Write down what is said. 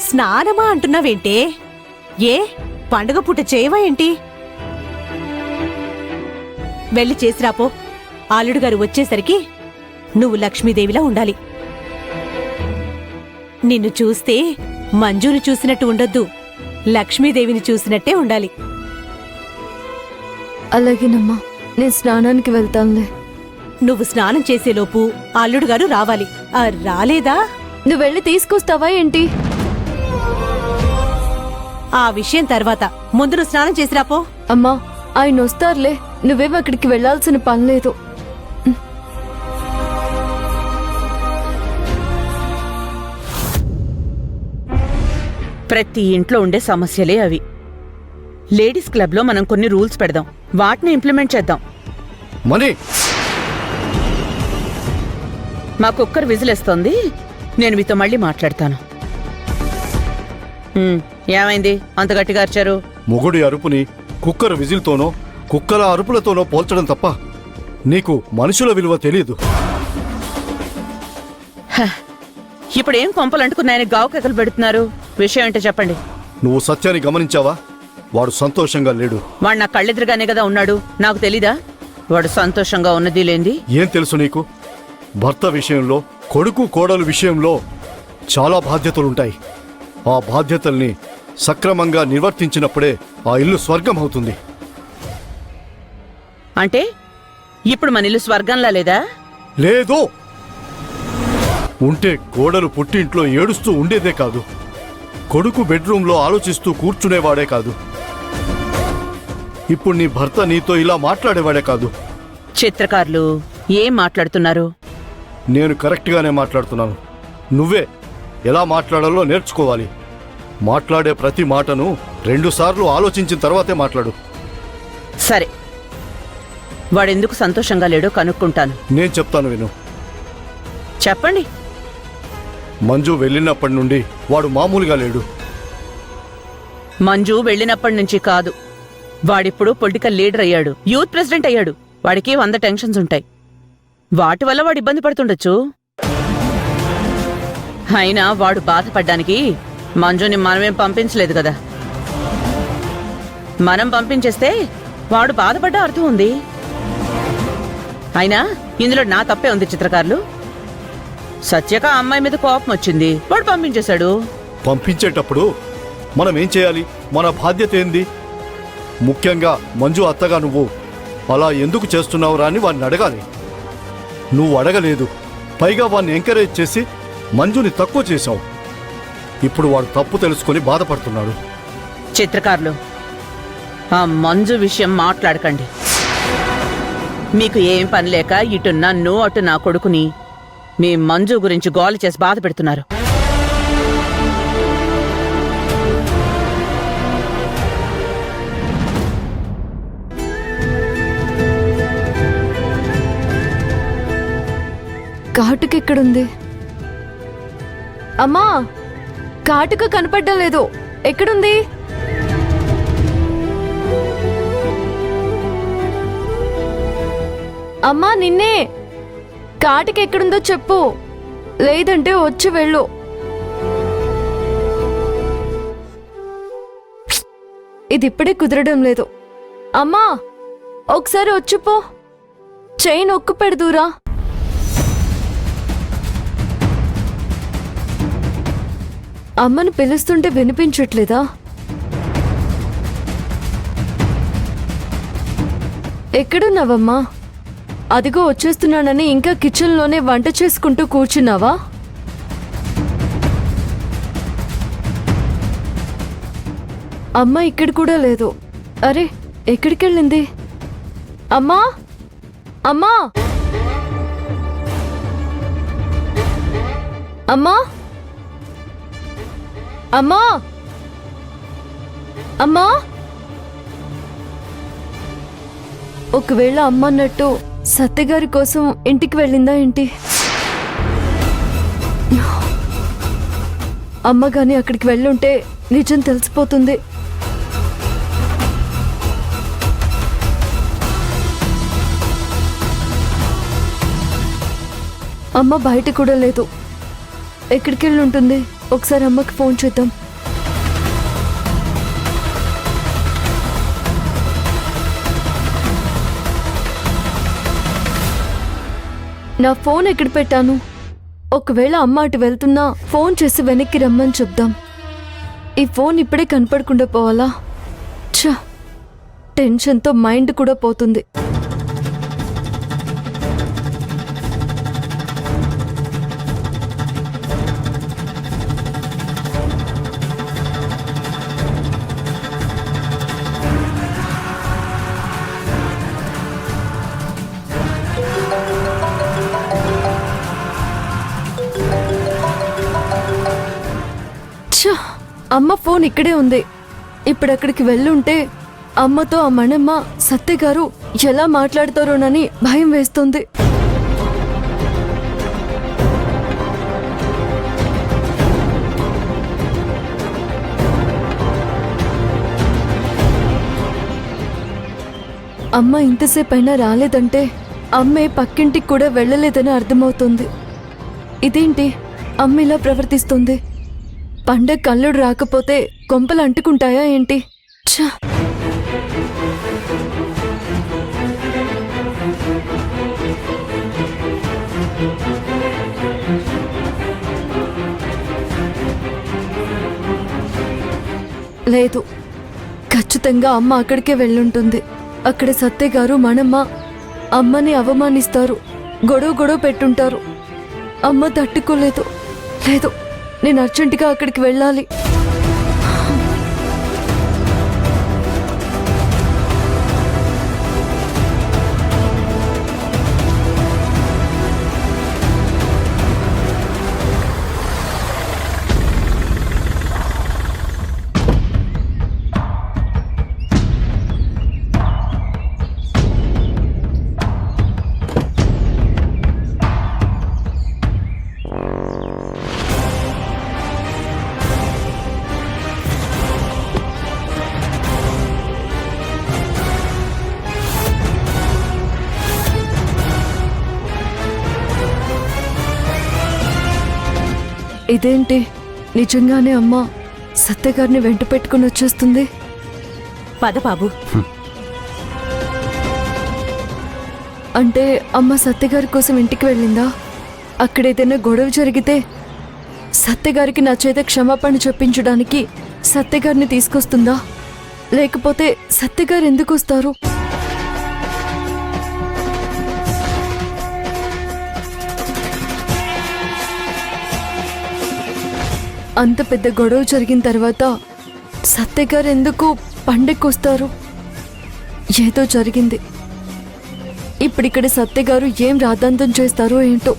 స్నానమా అంటున్నావేంటే? ఏ పండుగ పూట చేయవా ఏంటి? వెళ్ళి చేసిరాపో. ఆలుడు గారు వచ్చేసరికి నువ్వు లక్ష్మీదేవిలా ఉండాలి. నిన్ను చూస్తే మంజుని చూసినట్టు ఉండొద్దు, లక్ష్మీదేవిని చూసినట్టే ఉండాలి. అలాగేనమ్మా, నేను స్నానానికి వెళ్తానులే. నువ్వు స్నానం చేసేలోపు అల్లుడు గారు రావాలి. రాలేదా? నువ్వు వెళ్ళి తీసుకొస్తావా ఏంటి? ఆ విషయం తర్వాత ముందు నువ్వు స్నానం చేసిరాపో. అమ్మా, ఆయన వస్తారులే, నువ్వేం అక్కడికి వెళ్లాల్సిన పని లేదు. ప్రతి ఇంట్లో ఉండే సమస్యలే అవి. లేడీస్ క్లబ్లో మనం కొన్ని రూల్స్ పెడదాం, వాటిని ఇంప్లిమెంట్ చేద్దాం. మనీ మా కుక్కర్ విజిలేస్తోంది, నేను మీతో మళ్ళీ మాట్లాడతాను. ఏమైంది అంత గట్టిగా అరిచారు? మొగుడి అరుపుని కుక్కర్ విజిల్తోనో కుక్కల అరుపులతోనో పోల్చడం తప్ప నీకు మనుషుల విలువ తెలియదు. ఇప్పుడేం కొంపలంటుకున్నాయని గావు కేకలు పెడుతున్నారు? విషయం ఏంటో చెప్పండి. నువ్వు సత్యాన్ని గమనించావా? వాడు సంతోషంగా లేడు. వాడు నా కళ్ళెదురుగానే కదా ఉన్నాడు, నాకు తెలీదా వాడు సంతోషంగా ఉన్నది లేంది? ఏం తెలుసు నీకు? భర్త విషయంలో, కొడుకు కోడలు విషయంలో చాలా బాధ్యతలుంటాయి. ఆ బాధ్యతల్ని సక్రమంగా నిర్వర్తించినప్పుడే ఆ ఇల్లు స్వర్గం అవుతుంది. అంటే ఇప్పుడు మన ఇల్లు స్వర్గంలా లేదా? లేదు. ఉంటే కోడలు పుట్టింట్లో ఏడుస్తూ ఉండేదే కాదు, కొడుకు బెడ్రూమ్లో ఆలోచిస్తూ కూర్చునేవాడే కాదు, ఇప్పుడు నీ భర్త నీతో ఇలా మాట్లాడేవాడే కాదు. చిత్రకారులు ఏం మాట్లాడుతున్నారు? నేను కరెక్ట్గానే మాట్లాడుతున్నాను. నువ్వే ఎలా మాట్లాడాలో నేర్చుకోవాలి. మాట్లాడే ప్రతి మాటను 2 సార్లు ఆలోచించిన తర్వాతే మాట్లాడు. సరే, వాడెందుకు సంతోషంగా లేడో కనుక్కుంటాను. నేను చెప్తాను విను. చెప్పండి. మంజు వెళ్ళినప్పటి నుండి వాడు మామూలుగా లేడు. మంజు వెళ్ళినప్పటి నుంచి కాదు, వాడిప్పుడు పొలిటికల్ లీడర్ అయ్యాడు, యూత్ ప్రెసిడెంట్ అయ్యాడు. వాడికి 100 టెన్షన్స్ ఉంటాయి. వాటి వల్ల వాడు ఇబ్బంది పడుతుండొచ్చు. అయినా వాడు బాధపడ్డానికి మంజుని మనమేం పంపించలేదు కదా. మనం పంపించేస్తే వాడు బాధపడ్డా అర్థం ఉంది. అయినా ఇందులో నా తప్పే ఉంది చిత్రకారులు. సత్యక ఆ అమ్మాయి మీద కోపం వచ్చింది, వాడు పంపించేశాడు. పంపించేటప్పుడు మనం ఏం చేయాలి? మన బాధ్యత ఏంది? ముఖ్యంగా మంజు అత్తగా నువ్వు అలా ఎందుకు చేస్తున్నావురా అని వాడిని అడగాలి. నువ్వు అడగలేదు, పైగా వాడిని ఎంకరేజ్ చేసి మంజుని తక్కువ చేశావు. ఇప్పుడు వాడు తప్పు తెలుసుకుని బాధపడుతున్నాడు. చిత్రకారులు, ఆ మంజు విషయం మాట్లాడకండి. మీకు ఏం పని లేక ఇటు నన్ను అటు నా కొడుకుని మీ మంజు గురించి గోల చేసి బాధ పెడుతున్నారు. కాటుకెక్కడుంది? అమ్మా, కాటుక కనపడ్డం లేదు, ఎక్కడుంది? అమ్మా, నిన్నే. కాటుక ఎక్కడుందో చెప్పు, లేదంటే వచ్చి వెళ్ళు. ఇది ఇప్పుడే కుదరడం లేదు. అమ్మా, ఒకసారి వచ్చిపో, చెయ్యి నొక్కు పెడదురా. అమ్మను పిలుస్తుంటే వినిపించట్లేదా? ఎక్కడున్నావమ్మా? అదిగో వచ్చేస్తున్నానని ఇంకా కిచెన్లోనే వంట చేసుకుంటూ కూర్చున్నావా? అమ్మ ఇక్కడ కూడా లేదు. అరే, ఎక్కడికెళ్ళింది? అమ్మా, అమ్మా, అమ్మా, అమ్మా, అమ్మా. ఒకవేళ అమ్మన్నట్టు సత్యగారి కోసం ఇంటికి వెళ్ళిందా ఏంటి? అమ్మ గాని అక్కడికి వెళ్ళుంటే నిజం తెలిసిపోతుంది. అమ్మ బయట కూడా లేదు. ఎక్కడికి వెళ్ళి ఉంటుంది? ఒకసారి అమ్మకి ఫోన్ చేద్దాం. నా ఫోన్ ఎక్కడ పెట్టాను? ఒకవేళ అమ్మ అటు వెళ్తున్నా ఫోన్ చేసి వెనక్కి రమ్మని చెప్దాం. ఈ ఫోన్ ఇప్పుడే కనపడకుండా పోవాలా? ఛ, టెన్షన్తో మైండ్ కూడా పోతుంది. అమ్మ ఫోన్ ఇక్కడే ఉంది. ఇప్పుడు అక్కడికి వెళ్ళుంటే అమ్మతో ఆ మణమ్మ సత్య గారు ఎలా మాట్లాడతారోనని భయం వేస్తుంది. అమ్మ ఇంతసేపు అయినా రాలేదంటే అమ్మే పక్కింటికి కూడా వెళ్ళలేదని అర్థమవుతుంది. ఇదేంటి అమ్మ ఇలా ప్రవర్తిస్తుంది? పండగ కల్లుడు రాకపోతే కొంపలు అంటుకుంటాయా ఏంటి? ఛ! లేదు, ఖచ్చితంగా అమ్మ అక్కడికే వెళ్ళుంటుంది. అక్కడ సత్య గారు మనమ్మ అమ్మని అవమానిస్తారు, గొడవ పెట్టుంటారు. అమ్మ తట్టుకోలేదు. లేదు, నేను అర్జెంటుగా అక్కడికి వెళ్ళాలి. ఇదేంటి, నిజంగానే అమ్మ సత్యగారిని వెంట పెట్టుకుని వచ్చేస్తుంది? పద బాబు. అంటే అమ్మ సత్యగారి కోసం ఇంటికి వెళ్ళిందా? అక్కడ ఏదైనా గొడవ జరిగితే సత్యగారికి నా చేత క్షమాపణ చెప్పించడానికి సత్యగారిని తీసుకొస్తుందా? లేకపోతే సత్యగారు ఎందుకు వస్తారు? అంత పెద్ద గొడవ జరిగిన తర్వాత సత్యగారు ఎందుకు పండక్కొస్తారు? ఏదో జరిగింది. ఇప్పుడిక్కడ సత్యగారు ఏం రాద్ధాంతం చేస్తారో ఏంటో.